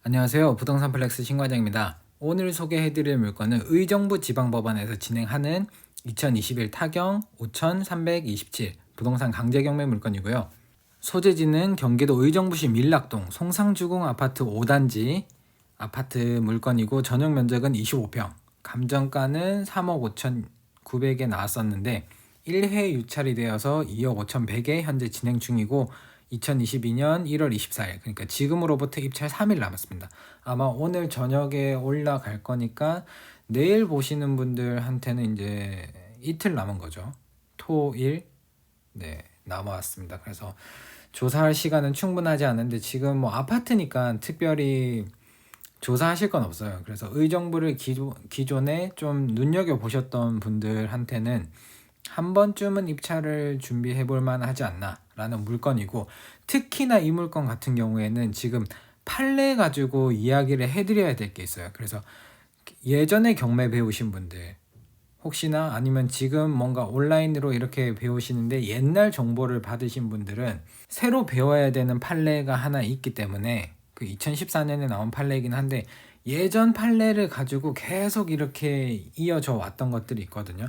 안녕하세요. 부동산 플렉스 신과장입니다. 오늘 소개해드릴 물건은 의정부 지방법원에서 진행하는 2021 타경 5327 부동산 강제경매 물건이고요. 소재지는 경기도 의정부시 밀락동 송상주공 아파트 5단지 아파트 물건이고 전용 면적은 25평, 감정가는 3억 5,900에 나왔었는데 1회 유찰이 되어서 2억 5,100에 현재 진행 중이고 2022년 1월 24일, 그러니까 지금으로부터 입찰 3일 남았습니다. 아마 오늘 저녁에 올라갈 거니까 내일 보시는 분들한테는 이제 이틀 남은 거죠. 토일 남아왔습니다. 그래서 조사할 시간은 충분하지 않은데 지금 뭐 아파트니까 특별히 조사하실 건 없어요. 그래서 의정부를 기존에 좀 눈여겨보셨던 분들한테는 한 번쯤은 입찰을 준비해 볼 만하지 않나 라는 물건이고, 특히나 이 물건 같은 경우에는 지금 판례 가지고 이야기를 해드려야 될 게 있어요. 그래서 예전에 경매 배우신 분들, 혹시나 아니면 지금 뭔가 온라인으로 이렇게 배우시는데 옛날 정보를 받으신 분들은 새로 배워야 되는 판례가 하나 있기 때문에, 그 2014년에 나온 판례이긴 한데 예전 판례를 가지고 계속 이렇게 이어져 왔던 것들이 있거든요.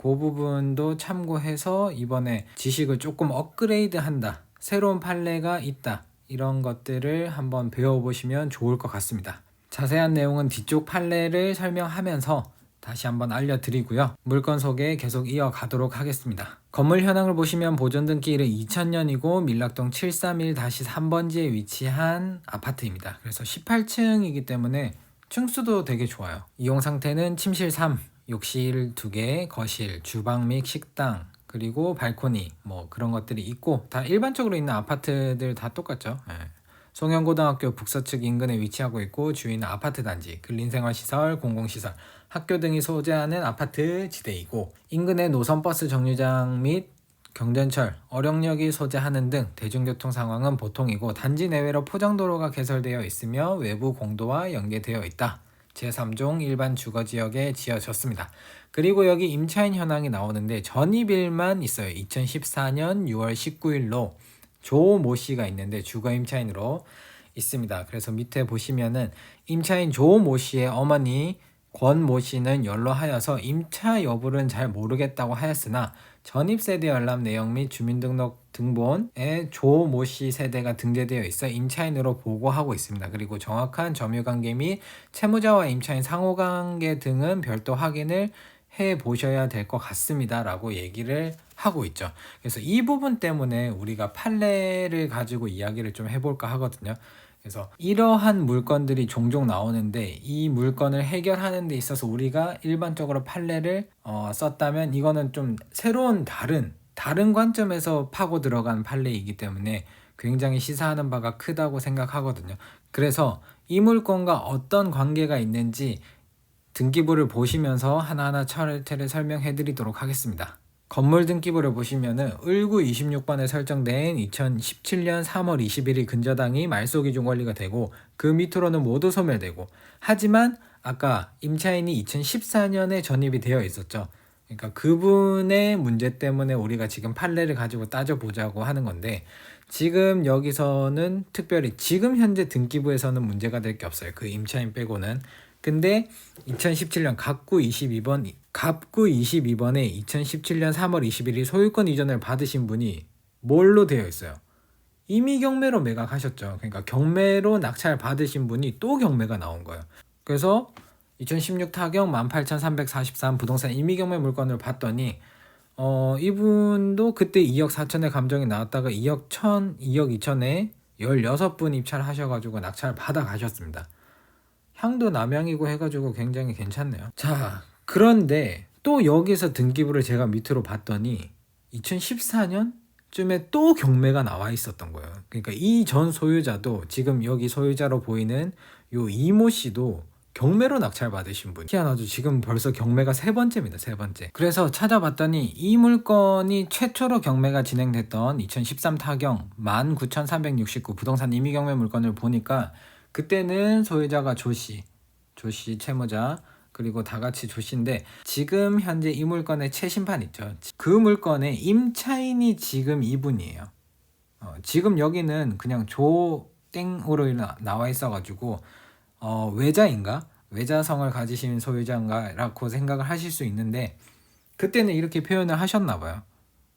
그 부분도 참고해서 이번에 지식을 조금 업그레이드 한다, 새로운 판례가 있다, 이런 것들을 한번 배워보시면 좋을 것 같습니다. 자세한 내용은 뒤쪽 판례를 설명하면서 다시 한번 알려드리고요. 물건 소개 계속 이어가도록 하겠습니다. 건물 현황을 보시면 보존 등기일은 2000년이고 밀락동 731-3번지에 위치한 아파트입니다. 그래서 18층이기 때문에 층수도 되게 좋아요. 이용 상태는 침실 3, 욕실 2개, 거실, 주방 및 식당, 그리고 발코니 뭐 그런 것들이 있고, 다 일반적으로 있는 아파트들 다 똑같죠. 송영고등학교 북서측 인근에 위치하고 있고, 주위는 아파트 단지, 근린생활시설, 공공시설, 학교 등이 소재하는 아파트 지대이고, 인근에 노선버스 정류장 및 경전철, 어령역이 소재하는 등 대중교통 상황은 보통이고, 단지 내외로 포장도로가 개설되어 있으며 외부 공도와 연계되어 있다. 제3종 일반 주거지역에 지어졌습니다. 그리고 여기 임차인 현황이 나오는데 전입일만 있어요. 2014년 6월 19일로 조모 씨가 있는데 주거 임차인으로 있습니다. 그래서 밑에 보시면은 임차인 조모 씨의 어머니 권모 씨는 연로하여서 임차 여부는 잘 모르겠다고 하였으나 전입세대 열람 내용 및 주민등록 등본에 조모 씨 세대가 등재되어 있어 임차인으로 보고하고 있습니다. 그리고 정확한 점유관계 및 채무자와 임차인 상호관계 등은 별도 확인을 해 보셔야 될 것 같습니다 라고 얘기를 하고 있죠. 그래서 이 부분 때문에 우리가 판례를 가지고 이야기를 좀 해볼까 하거든요. 그래서 이러한 물건들이 종종 나오는데 이 물건을 해결하는 데 있어서 우리가 일반적으로 판례를 썼다면 이거는 좀 새로운 다른 관점에서 파고 들어간 판례이기 때문에 굉장히 시사하는 바가 크다고 생각하거든요. 그래서 이 물건과 어떤 관계가 있는지 등기부를 보시면서 하나하나 차례차례 설명해 드리도록 하겠습니다. 건물 등기부를 보시면은 을구 26번에 설정된 2017년 3월 21일 근저당이 말소기준 권리가 되고, 그 밑으로는 모두 소멸되고, 하지만 아까 임차인이 2014년에 전입이 되어 있었죠. 그러니까 그분의 문제 때문에 우리가 지금 판례를 가지고 따져보자고 하는 건데, 지금 여기서는 특별히 지금 현재 등기부에서는 문제가 될 게 없어요. 그 임차인 빼고는. 근데 2017년 갑구 22번에 2017년 3월 21일 소유권 이전을 받으신 분이 뭘로 되어 있어요? 이미 경매로 매각하셨죠. 그러니까 경매로 낙찰 받으신 분이 또 경매가 나온 거예요. 그래서 2016 타경 18,343 부동산 임의 경매 물건을 봤더니 이분도 그때 2억 4천에 감정이 나왔다가 2억 2천에 16분 입찰하셔가지고 낙찰 받아 가셨습니다. 향도 남향이고 해가지고 굉장히 괜찮네요. 자, 그런데 또 여기서 등기부를 제가 밑으로 봤더니 2014년쯤에 또 경매가 나와 있었던 거예요. 그러니까 이 전 소유자도, 지금 여기 소유자로 보이는 요 이모 씨도 경매로 낙찰 받으신 분. 희한하죠. 지금 벌써 경매가 세 번째입니다. 세 번째. 그래서 찾아봤더니 이 물건이 최초로 경매가 진행됐던 2013 타경 19,369 부동산 임의 경매 물건을 보니까 그때는 소유자가 조씨 채무자, 그리고 다 같이 조씨인데, 지금 현재 이 물건의 최신판 있죠. 그 물건의 임차인이 지금 이분이에요. 지금 여기는 그냥 땡으로 나와 있어가지고 외자인가? 외자성을 가지신 소유자인가라고 생각을 하실 수 있는데 그때는 이렇게 표현을 하셨나 봐요.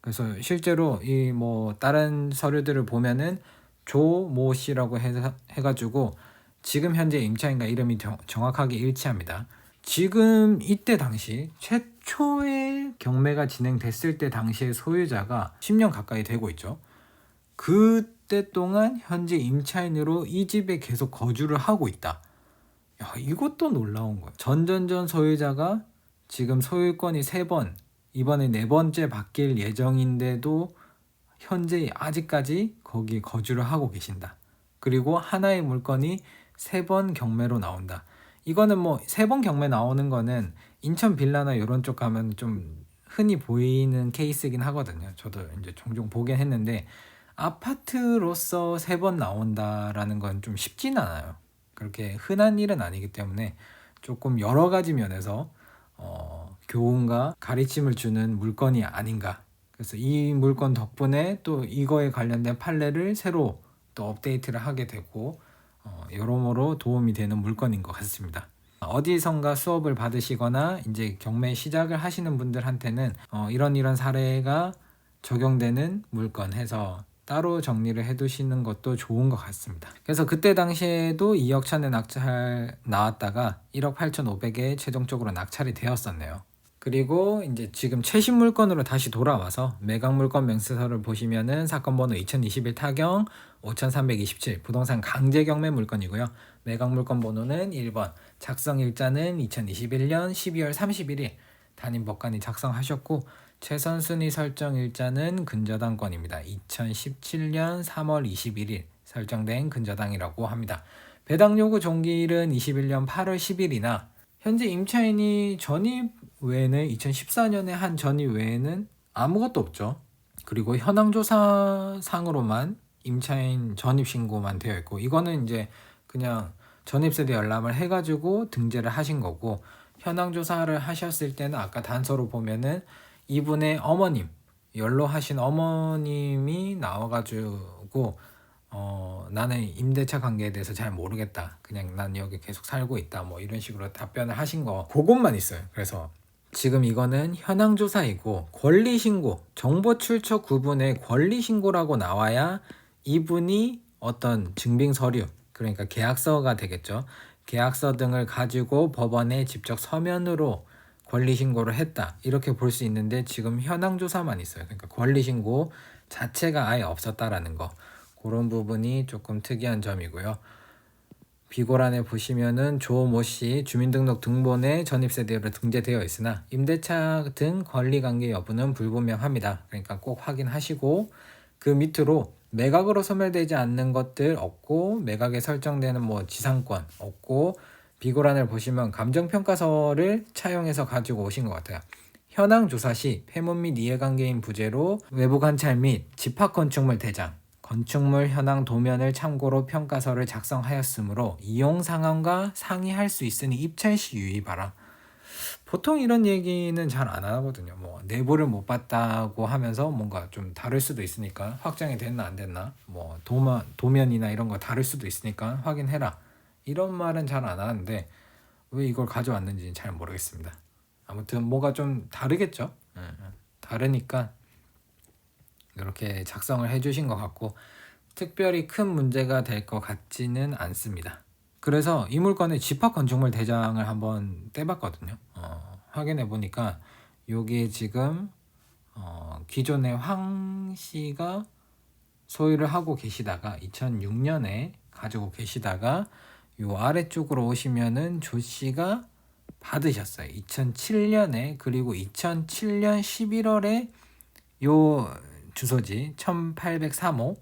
그래서 실제로 이 뭐 다른 서류들을 보면은 조모 씨라고 해가지고 지금 현재 임차인과 이름이 정확하게 일치합니다. 지금 이때 당시 최초의 경매가 진행됐을 때 당시의 소유자가 10년 가까이 되고 있죠. 그때 동안 현재 임차인으로 이 집에 계속 거주를 하고 있다. 야, 이것도 놀라운 거예요. 전전전 소유자가 지금 소유권이 3번, 이번에 4번째 바뀔 예정인데도 현재 아직까지 거기 거주를 하고 계신다. 그리고 하나의 물건이 3번 경매로 나온다. 이거는 뭐 3번 경매 나오는 거는 인천 빌라나 이런 쪽 가면 좀 흔히 보이는 케이스이긴 하거든요. 저도 이제 종종 보긴 했는데 아파트로서 3번 나온다라는 건 좀 쉽진 않아요. 그렇게 흔한 일은 아니기 때문에 조금 여러 가지 면에서 교훈과 가르침을 주는 물건이 아닌가. 그래서 이 물건 덕분에 또 이거에 관련된 판례를 새로 또 업데이트를 하게 되고 여러모로 도움이 되는 물건인 것 같습니다. 어디선가 수업을 받으시거나 이제 경매 시작을 하시는 분들한테는 이런 사례가 적용되는 물건 해서 따로 정리를 해두시는 것도 좋은 것 같습니다. 그래서 그때 당시에도 2억 천에 낙찰 나왔다가 1억 8,500에 최종적으로 낙찰이 되었었네요. 그리고 이제 지금 최신 물건으로 다시 돌아와서 매각 물건 명세서를 보시면은 사건 번호 2021 타경 5327 부동산 강제 경매 물건이고요. 매각 물건 번호는 1번, 작성 일자는 2021년 12월 31일 담임 법관이 작성하셨고 최선 순위 설정 일자는 근저당권입니다. 2017년 3월 21일 설정된 근저당이라고 합니다. 배당 요구 종기일은 21년 8월 10일이나 현재 임차인이 전입 외에는 2014년에 한 전입 외에는 아무것도 없죠. 그리고 현황조사상으로만 임차인 전입 신고만 되어 있고 이거는 이제 그냥 전입세대 열람을 해가지고 등재를 하신 거고 현황조사를 하셨을 때는 아까 단서로 보면은 이분의 어머님 연로하신 어머님이 나와가지고 나는 임대차 관계에 대해서 잘 모르겠다. 그냥 난 여기 계속 살고 있다. 뭐 이런 식으로 답변을 하신 거 그것만 있어요. 그래서 지금 이거는 현황조사이고 권리신고, 정보 출처 구분의 권리신고라고 나와야 이분이 어떤 증빙서류, 그러니까 계약서가 되겠죠. 계약서 등을 가지고 법원에 직접 서면으로 권리신고를 했다. 이렇게 볼 수 있는데 지금 현황조사만 있어요. 그러니까 권리신고 자체가 아예 없었다라는 거. 그런 부분이 조금 특이한 점이고요. 비고란에 보시면은 조모 씨 주민등록 등본에 전입세대로 등재되어 있으나 임대차 등 권리관계 여부는 불분명합니다. 그러니까 꼭 확인하시고 그 밑으로 매각으로 소멸되지 않는 것들 없고 매각에 설정되는 뭐 지상권 없고 비고란을 보시면 감정평가서를 차용해서 가지고 오신 것 같아요. 현황 조사 시 폐문 및 이해관계인 부재로 외부 관찰 및 집합건축물 대장 건축물 현황 도면을 참고로 평가서를 작성하였으므로 이용 상황과 상의할 수 있으니 입찰 시 유의바라. 보통 이런 얘기는 잘 안 하거든요. 뭐 내부를 못 봤다고 하면서 뭔가 좀 다를 수도 있으니까 확정이 됐나 안 됐나 뭐 도면이나 이런 거 다를 수도 있으니까 확인해라. 이런 말은 잘 안 하는데 왜 이걸 가져왔는지는 잘 모르겠습니다. 아무튼 뭐가 좀 다르겠죠. 다르니까 이렇게 작성을 해주신 것 같고 특별히 큰 문제가 될 것 같지는 않습니다. 그래서 이 물건의 집합건축물 대장을 한번 떼봤거든요. 확인해 보니까 여기에 지금 기존의 황 씨가 소유를 하고 계시다가 2006년에 가지고 계시다가 요 아래쪽으로 오시면은 조 씨가 받으셨어요. 2007년에 그리고 2007년 11월에 요 주소지 1803호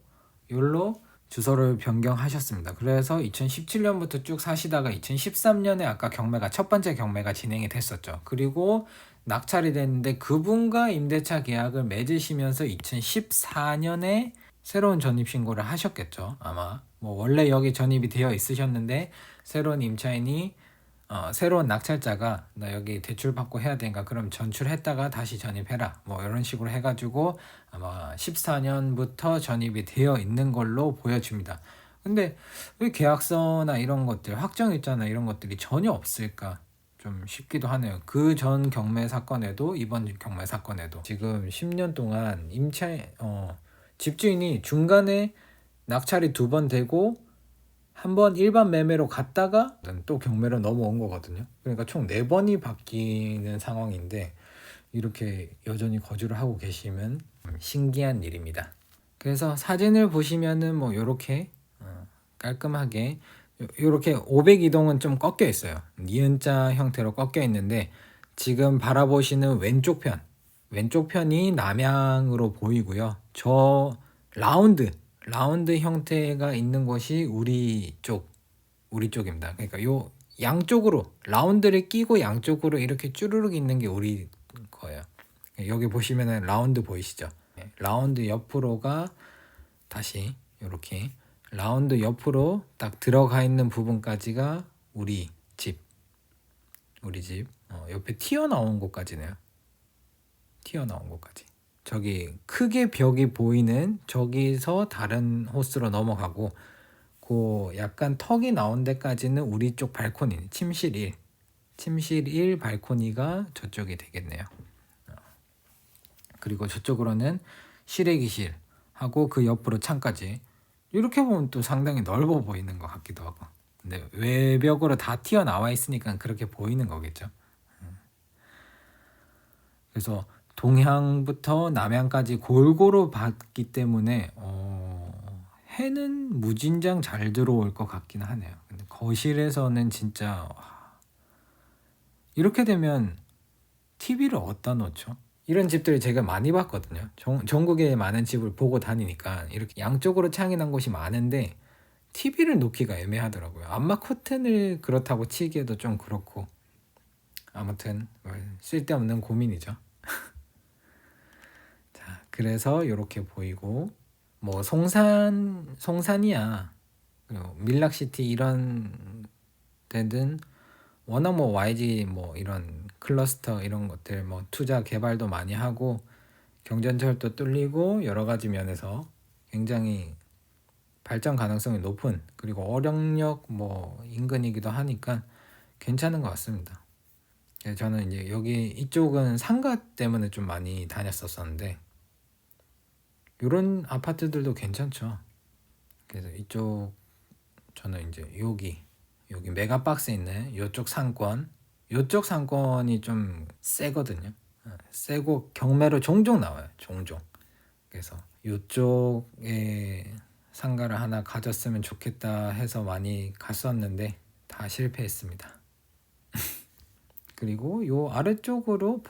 요로 주소를 변경하셨습니다. 그래서 2017년부터 쭉 사시다가 2013년에 아까 경매가 첫 번째 경매가 진행이 됐었죠. 그리고 낙찰이 됐는데 그분과 임대차 계약을 맺으시면서 2014년에 새로운 전입 신고를 하셨겠죠. 아마 뭐 원래 여기 전입이 되어 있으셨는데 새로운 임차인이 새로운 낙찰자가 나 여기 대출 받고 해야 되니까 그럼 전출했다가 다시 전입해라 뭐 이런 식으로 해가지고 아마 14년부터 전입이 되어 있는 걸로 보여집니다. 근데 왜 계약서나 이런 것들, 확정일자나 이런 것들이 전혀 없을까? 좀 싶기도 하네요. 그 전 경매 사건에도 이번 경매 사건에도 지금 10년 동안 집주인이 중간에 낙찰이 2번 되고 한 번 일반 매매로 갔다가 또 경매로 넘어온 거거든요. 그러니까 총 4번이 바뀌는 상황인데 이렇게 여전히 거주를 하고 계시면 신기한 일입니다. 그래서 사진을 보시면은 뭐 이렇게 깔끔하게 이렇게 502동은 좀 꺾여 있어요. 니은자 형태로 꺾여 있는데 지금 바라보시는 왼쪽 편이 남향으로 보이고요. 저 라운드 형태가 있는 곳이 우리 쪽입니다. 그러니까 요 양쪽으로 라운드를 끼고 양쪽으로 이렇게 쭈루룩 있는 게 우리 거예요. 여기 보시면은 라운드 보이시죠? 라운드 옆으로가 다시 이렇게 라운드 옆으로 딱 들어가 있는 부분까지가 우리 집 옆에 튀어나온 곳까지네요. 튀어나온 곳까지 저기 크게 벽이 보이는 저기서 다른 호스로 넘어가고 그 약간 턱이 나온 데까지는 우리 쪽 발코니 침실 1 발코니가 저쪽이 되겠네요. 그리고 저쪽으로는 실외기실 하고 그 옆으로 창까지 이렇게 보면 또 상당히 넓어 보이는 것 같기도 하고 근데 외벽으로 다 튀어나와 있으니까 그렇게 보이는 거겠죠. 그래서 동향부터 남향까지 골고루 봤기 때문에 해는 무진장 잘 들어올 것 같긴 하네요. 근데 거실에서는 진짜 이렇게 되면 TV를 어디다 놓죠? 이런 집들을 제가 많이 봤거든요. 전국에 많은 집을 보고 다니니까 이렇게 양쪽으로 창이 난 곳이 많은데 TV를 놓기가 애매하더라고요. 암막 커튼을 그렇다고 치기에도 좀 그렇고 아무튼 쓸데없는 고민이죠. 자, 그래서 이렇게 보이고 뭐 송산이야 그리고 밀락시티 이런 데는 워낙 뭐 YG 뭐 이런 클러스터 이런 것들 뭐 투자 개발도 많이 하고 경전철도 뚫리고 여러 가지 면에서 굉장히 발전 가능성이 높은 그리고 어령역 뭐 인근이기도 하니까 괜찮은 것 같습니다. 저는 이제 여기 이쪽은 상가 때문에 좀 많이 다녔었는데 이런 아파트들도 괜찮죠. 그래서 이쪽 저는 이제 여기 메가박스에 있는 이쪽 상권이 좀 세거든요. 세고 경매로 종종 나와요. 종종. 그래서 이쪽에 상가를 하나 가졌으면 좋겠다 해서 많이 갔었는데 다 실패했습니다. 그리고 요 아래쪽으로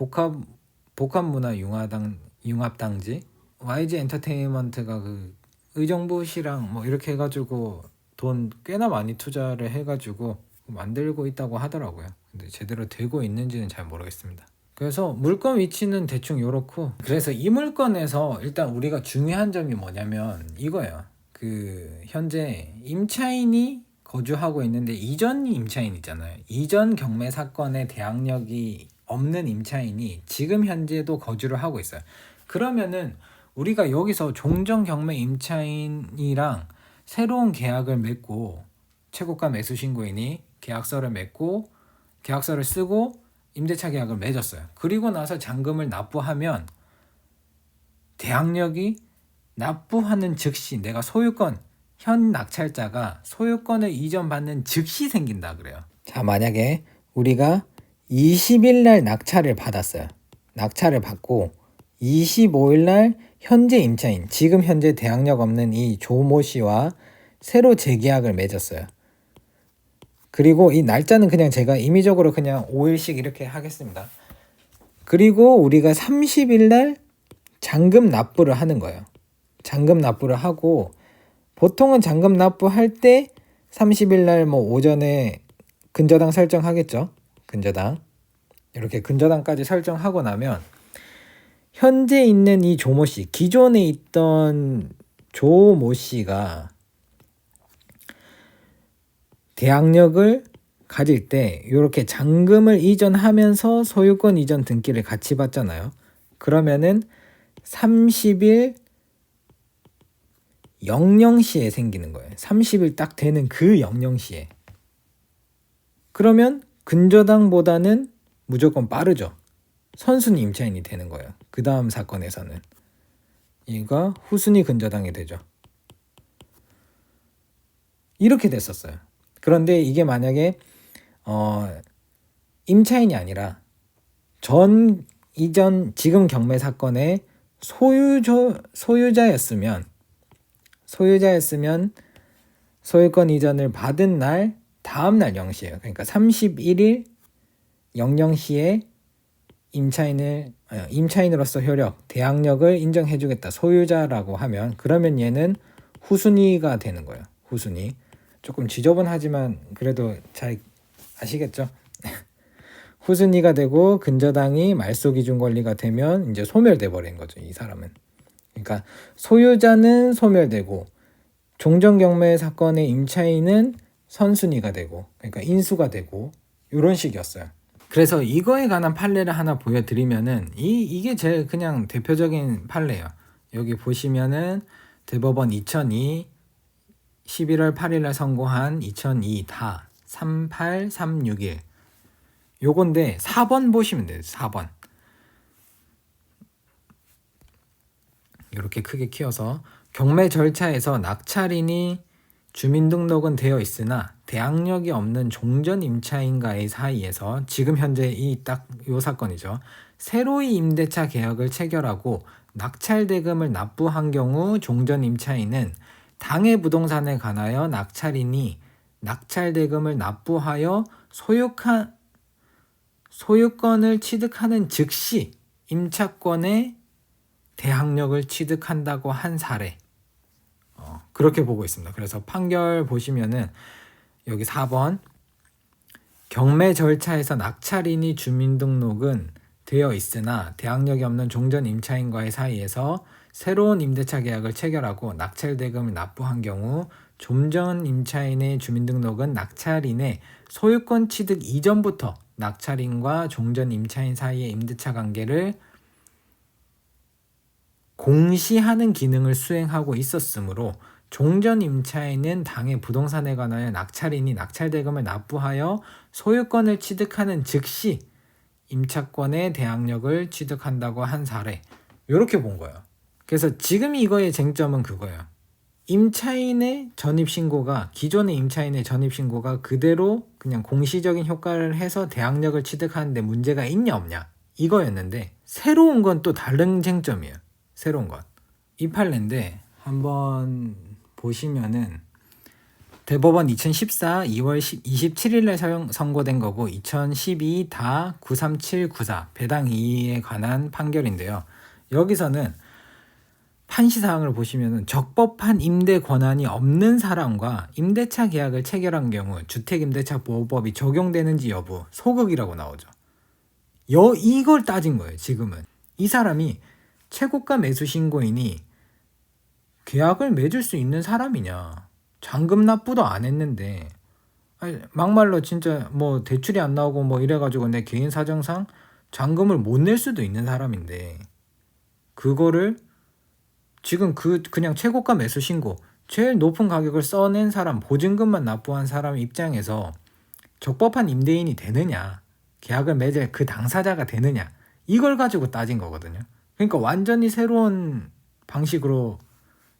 복합문화 융합단지 YG 엔터테인먼트가 그 의정부시랑 뭐 이렇게 해가지고 돈 꽤나 많이 투자를 해가지고 만들고 있다고 하더라고요. 근데 제대로 되고 있는지는 잘 모르겠습니다. 그래서 물건 위치는 대충 요렇고 그래서 이 물건에서 일단 우리가 중요한 점이 뭐냐면 이거예요. 그 현재 임차인이 거주하고 있는데 이전 임차인이잖아요. 이전 경매 사건의 대항력이 없는 임차인이 지금 현재도 거주를 하고 있어요. 그러면은 우리가 여기서 종전 경매 임차인이랑 새로운 계약을 맺고 최고가 매수 신고인이 계약서를 맺고 계약서를 쓰고 임대차 계약을 맺었어요. 그리고 나서 잔금을 납부하면 대항력이 납부하는 즉시 내가 소유권 현 낙찰자가 소유권을 이전받는 즉시 생긴다 그래요. 자, 만약에 우리가 20일 날 낙찰을 받았어요. 낙찰을 받고 25일 날 현재 임차인, 지금 현재 대항력 없는 이 조모 씨와 새로 재계약을 맺었어요. 그리고 이 날짜는 그냥 제가 임의적으로 그냥 5일씩 이렇게 하겠습니다. 그리고 우리가 30일 날 잔금 납부를 하는 거예요. 잔금 납부를 하고 보통은 잔금 납부할 때 30일 날 뭐 오전에 근저당 설정하겠죠. 근저당. 이렇게 근저당까지 설정하고 나면 현재 있는 이 조모 씨, 기존에 있던 조모 씨가 대항력을 가질 때 이렇게 잔금을 이전하면서 소유권 이전 등기를 같이 받잖아요. 그러면은 30일 00시에 생기는 거예요. 30일 딱 되는 그 00시에. 그러면 근저당보다는 무조건 빠르죠. 선순위 임차인이 되는 거예요. 그 다음 사건에서는. 얘가 후순위 근저당이 되죠. 이렇게 됐었어요. 그런데 이게 만약에 임차인이 아니라 이전 지금 경매 사건의 소유자였으면 소유권 이전을 받은 날 다음 날 0시예요. 그러니까 31일 00시에 임차인으로서 효력, 대항력을 인정해주겠다. 소유자라고 하면 그러면 얘는 후순위가 되는 거예요. 후순위. 조금 지저분하지만 그래도 잘 아시겠죠? 후순위가 되고 근저당이 말소기준 권리가 되면 이제 소멸돼 버린 거죠. 이 사람은. 그러니까 소유자는 소멸되고 종전경매 사건의 임차인은 선순위가 되고 그러니까 인수가 되고 이런 식이었어요. 그래서 이거에 관한 판례를 하나 보여드리면은 이게 제일 그냥 대표적인 판례예요. 여기 보시면은 대법원 2002 11월 8일에 선고한 2002 다 38361 요건데 4번 보시면 돼요. 4번 이렇게 크게 키워서 경매 절차에서 낙찰인이 주민등록은 되어 있으나 대항력이 없는 종전 임차인과의 사이에서 지금 현재 요 사건이죠. 새로이 임대차 계약을 체결하고 낙찰 대금을 납부한 경우 종전 임차인은 당해 부동산에 관하여 낙찰인이 낙찰 대금을 납부하여 소유권을 취득하는 즉시 임차권의 대항력을 취득한다고 한 사례. 그렇게 보고 있습니다. 그래서 판결 보시면은 여기 4번 경매 절차에서 낙찰인이 주민등록은 되어 있으나 대항력이 없는 종전 임차인과의 사이에서 새로운 임대차 계약을 체결하고 낙찰 대금을 납부한 경우 종전 임차인의 주민등록은 낙찰인의 소유권 취득 이전부터 낙찰인과 종전 임차인 사이의 임대차 관계를 공시하는 기능을 수행하고 있었으므로 종전 임차인은 당해 부동산에 관하여 낙찰인이 낙찰 대금을 납부하여 소유권을 취득하는 즉시 임차권의 대항력을 취득한다고 한 사례. 이렇게 본 거예요. 그래서 지금 이거의 쟁점은 그거예요. 임차인의 전입신고가 기존의 임차인의 전입신고가 그대로 그냥 공시적인 효과를 해서 대항력을 취득하는데 문제가 있냐 없냐 이거였는데 새로운 건 또 다른 쟁점이에요. 새로운 것. 이 판례인데 한번 보시면은 대법원 2014 2월 27일에 선고된 거고 2012 다 93794 배당 2에 관한 판결인데요. 여기서는 판시사항을 보시면은 적법한 임대 권한이 없는 사람과 임대차 계약을 체결한 경우 주택임대차보호법이 적용되는지 여부 소극이라고 나오죠. 이걸 따진 거예요. 지금은 이 사람이 최고가 매수 신고인이 계약을 맺을 수 있는 사람이냐, 잔금 납부도 안 했는데 막말로 진짜 뭐 대출이 안 나오고 뭐 이래가지고 내 개인 사정상 잔금을 못 낼 수도 있는 사람인데 그거를 지금 그냥 최고가 매수 신고 제일 높은 가격을 써낸 사람 보증금만 납부한 사람 입장에서 적법한 임대인이 되느냐, 계약을 맺을 그 당사자가 되느냐 이걸 가지고 따진 거거든요. 그러니까 완전히 새로운 방식으로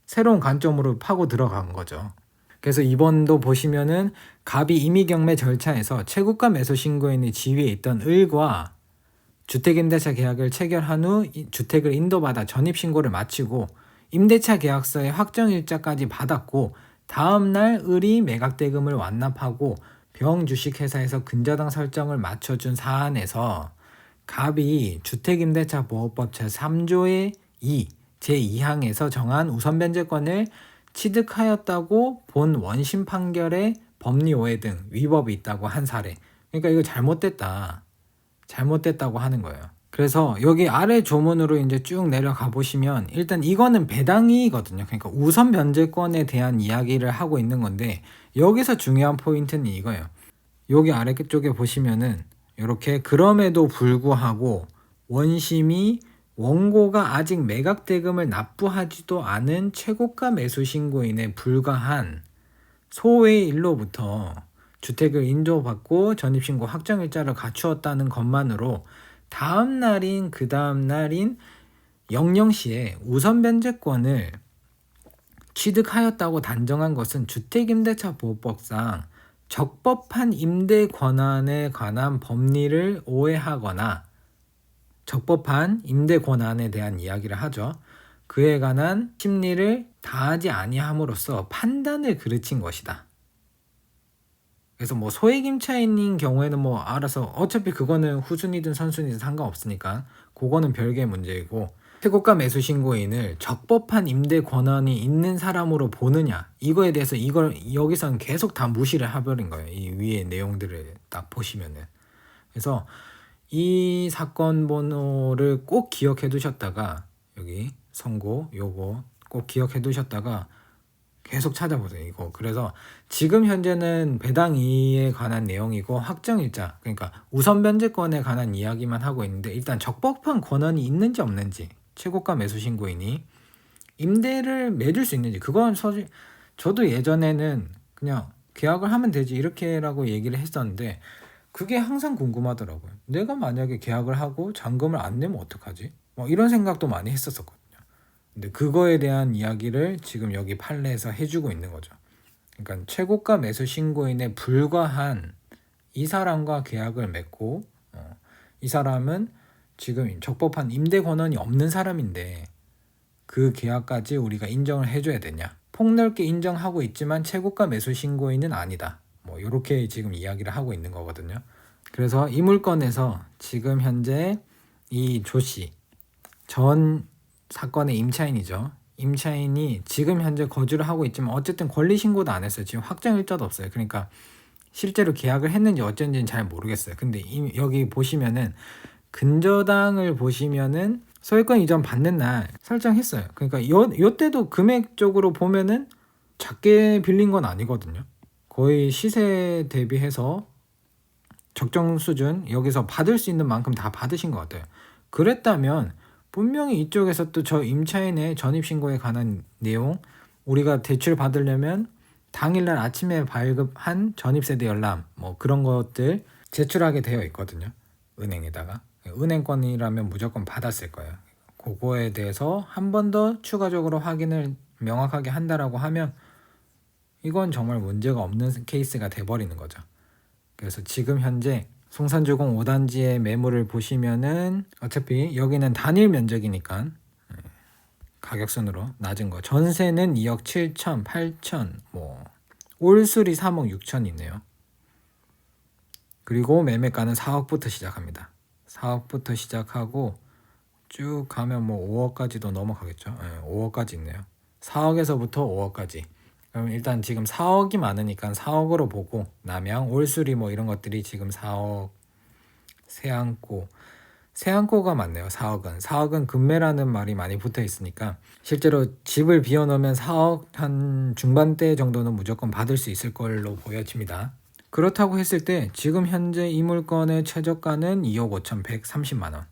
새로운 관점으로 파고 들어간 거죠. 그래서 이번도 보시면은 갑이 임의경매 절차에서 최고가 매수 신고인의 지위에 있던 을과 주택임대차 계약을 체결한 후 주택을 인도받아 전입신고를 마치고 임대차 계약서의 확정일자까지 받았고 다음날 을이 매각대금을 완납하고 병주식회사에서 근저당 설정을 맞춰준 사안에서 갑이 주택임대차보호법 제3조의 2 제2항에서 정한 우선변제권을 취득하였다고 본 원심 판결에 법리오해 등 위법이 있다고 한 사례. 그러니까 이거 잘못됐다고 하는 거예요. 그래서 여기 아래 조문으로 이제 쭉 내려가 보시면 일단 이거는 배당이거든요. 그러니까 우선 변제권에 대한 이야기를 하고 있는 건데 여기서 중요한 포인트는 이거예요. 여기 아래쪽에 보시면은 이렇게 그럼에도 불구하고 원심이 원고가 아직 매각 대금을 납부하지도 않은 최고가 매수 신고인에 불과한 소의 일로부터 주택을 인도받고 전입신고 확정일자를 갖추었다는 것만으로 다음 날인 그 다음 날인 00시에 우선 변제권을 취득하였다고 단정한 것은 주택임대차보호법상 적법한 임대 권한에 관한 법리를 오해하거나 적법한 임대 권한에 대한 이야기를 하죠. 그에 관한 심리를 다하지 아니함으로써 판단을 그르친 것이다. 그래서 뭐 소액 임차인인 경우에는 뭐 알아서 어차피 그거는 후순위든 선순위든 상관없으니까 그거는 별개의 문제이고, 최고가 매수 신고인을 적법한 임대 권한이 있는 사람으로 보느냐, 이거에 대해서 이걸 여기서는 계속 다 무시를 해버린 거예요. 이 위에 내용들을 딱 보시면은. 그래서 이 사건 번호를 꼭 기억해 두셨다가, 여기 선고 요거 꼭 기억해 두셨다가 계속 찾아보세요. 이거. 그래서 지금 현재는 배당 이의에 관한 내용이고 확정일자, 그러니까 우선 변제권에 관한 이야기만 하고 있는데, 일단 적법한 권한이 있는지 없는지, 최고가 매수 신고인이 임대를 매줄 수 있는지, 그건 저도 예전에는 그냥 계약을 하면 되지 이렇게라고 얘기를 했었는데, 그게 항상 궁금하더라고요. 내가 만약에 계약을 하고 잔금을 안 내면 어떡하지? 뭐 이런 생각도 많이 했었거든요. 근데 그거에 대한 이야기를 지금 여기 판례에서 해주고 있는 거죠. 그러니까 최고가 매수 신고인에 불과한 이 사람과 계약을 맺고, 이 사람은 지금 적법한 임대 권한이 없는 사람인데 그 계약까지 우리가 인정을 해줘야 되냐? 폭넓게 인정하고 있지만 최고가 매수 신고인은 아니다. 뭐 이렇게 지금 이야기를 하고 있는 거거든요. 그래서 이 물건에서 지금 현재 이 조씨, 전 사건의 임차인이죠. 임차인이 지금 현재 거주를 하고 있지만 어쨌든 권리 신고도 안 했어요. 지금 확정일자도 없어요. 그러니까 실제로 계약을 했는지 어쩐지는 잘 모르겠어요. 근데 여기 보시면은 근저당을 보시면은 소유권 이전 받는 날 설정했어요. 그러니까 요때도 금액적으로 보면은 작게 빌린 건 아니거든요. 거의 시세 대비해서 적정 수준, 여기서 받을 수 있는 만큼 다 받으신 것 같아요. 그랬다면 분명히 이쪽에서 또 저 임차인의 전입신고에 관한 내용, 우리가 대출 받으려면 당일날 아침에 발급한 전입세대 열람, 뭐 그런 것들 제출하게 되어 있거든요. 은행에다가. 은행권이라면 무조건 받았을 거예요. 그거에 대해서 한 번 더 추가적으로 확인을 명확하게 한다라고 하면 이건 정말 문제가 없는 케이스가 돼버리는 거죠. 그래서 지금 현재 송산주공 5단지의 매물을 보시면은 어차피 여기는 단일 면적이니까 가격순으로 낮은 거. 전세는 2억 7천, 8천, 뭐 올수리 3억 6천 있네요. 그리고 매매가는 4억부터 시작합니다. 4억부터 시작하고 쭉 가면 뭐 5억까지도 넘어가겠죠. 5억까지 있네요. 4억에서부터 5억까지. 그럼 일단 지금 4억이 많으니까 4억으로 보고, 남양, 올수리 뭐 이런 것들이 지금 4억, 세안코가 많네요. 4억은 금매라는 말이 많이 붙어 있으니까 실제로 집을 비워놓으면 4억 한 중반대 정도는 무조건 받을 수 있을 걸로 보여집니다. 그렇다고 했을 때 지금 현재 이 물건의 최저가는 2억 5,130만 원.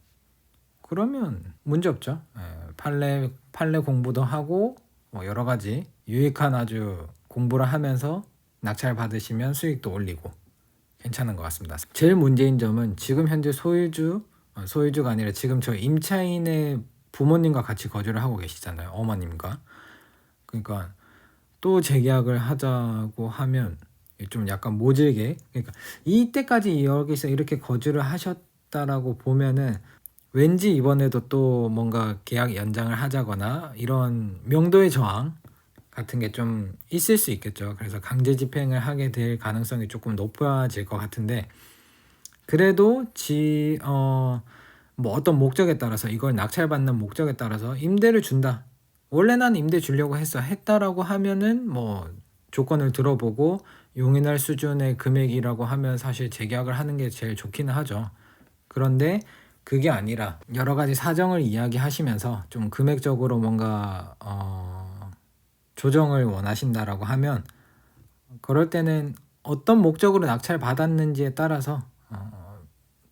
그러면 문제 없죠. 판례 공부도 하고 뭐 여러 가지 유익한 아주 공부를 하면서 낙찰 받으시면 수익도 올리고 괜찮은 것 같습니다. 제일 문제인 점은 지금 현재 소유주가 아니라 지금 저 임차인의 부모님과 같이 거주를 하고 계시잖아요. 어머님과. 그러니까 또 재계약을 하자고 하면 좀 약간 모질게, 그러니까 이때까지 여기서 이렇게 거주를 하셨다라고 보면은 왠지 이번에도 또 뭔가 계약 연장을 하자거나 이런 명도의 저항 같은 게 좀 있을 수 있겠죠. 그래서 강제 집행을 하게 될 가능성이 조금 높아질 것 같은데, 그래도 뭐 어떤 목적에 따라서, 이걸 낙찰받는 목적에 따라서 임대를 준다. 원래 난 임대 주려고 했다라고 하면은 뭐 조건을 들어보고 용인할 수준의 금액이라고 하면 사실 재계약을 하는 게 제일 좋기는 하죠. 그런데 그게 아니라 여러 가지 사정을 이야기하시면서 좀 금액적으로 뭔가 조정을 원하신다라고 하면, 그럴 때는 어떤 목적으로 낙찰 받았는지에 따라서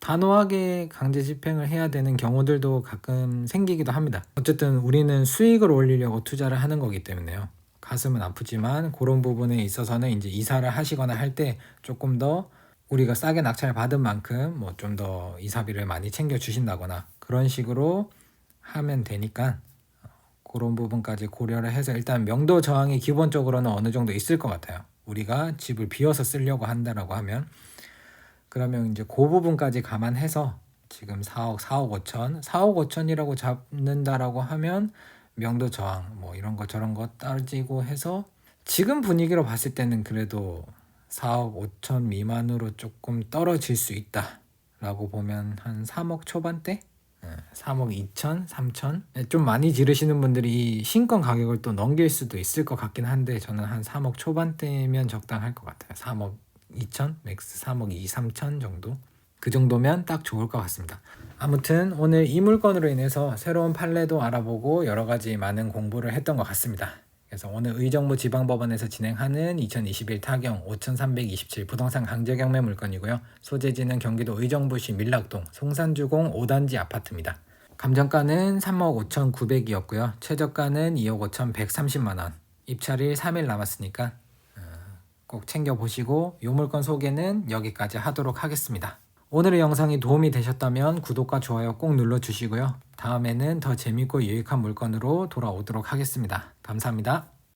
단호하게 강제 집행을 해야 되는 경우들도 가끔 생기기도 합니다. 어쨌든 우리는 수익을 올리려고 투자를 하는 거기 때문에요. 가슴은 아프지만 그런 부분에 있어서는 이제 이사를 하시거나 할 때 조금 더 우리가 싸게 낙찰 받은 만큼 뭐 좀 더 이사비를 많이 챙겨 주신다거나 그런 식으로 하면 되니까 그런 부분까지 고려를 해서 일단 명도 저항이 기본적으로는 어느 정도 있을 것 같아요. 우리가 집을 비워서 쓰려고 한다라고 하면 그러면 이제 그 부분까지 감안해서 지금 4억 5천 4억 5천이라고 잡는다라고 하면 명도 저항 뭐 이런 거 저런 거 따지고 해서 지금 분위기로 봤을 때는 그래도 4억 5천 미만으로 조금 떨어질 수 있다라고 보면 한 3억 초반대? 3억 2천, 3천? 좀 많이 지르시는 분들이 신권 가격을 또 넘길 수도 있을 것 같긴 한데 저는 한 3억 초반대면 적당할 것 같아요. 3억 2천, 맥스 3억 2, 3천 정도? 그 정도면 딱 좋을 것 같습니다. 아무튼 오늘 이 물건으로 인해서 새로운 판례도 알아보고 여러 가지 많은 공부를 했던 것 같습니다. 그래서 오늘 의정부 지방법원에서 진행하는 2021 타경 5327 부동산 강제경매 물건이고요. 소재지는 경기도 의정부시 밀락동 송산주공 5단지 아파트입니다. 감정가는 3억 5,900이었고요. 최저가는 2억 5,130만원. 입찰일 3일 남았으니까 꼭 챙겨보시고 이 물건 소개는 여기까지 하도록 하겠습니다. 오늘의 영상이 도움이 되셨다면 구독과 좋아요 꼭 눌러주시고요. 다음에는 더 재밌고 유익한 물건으로 돌아오도록 하겠습니다. 감사합니다.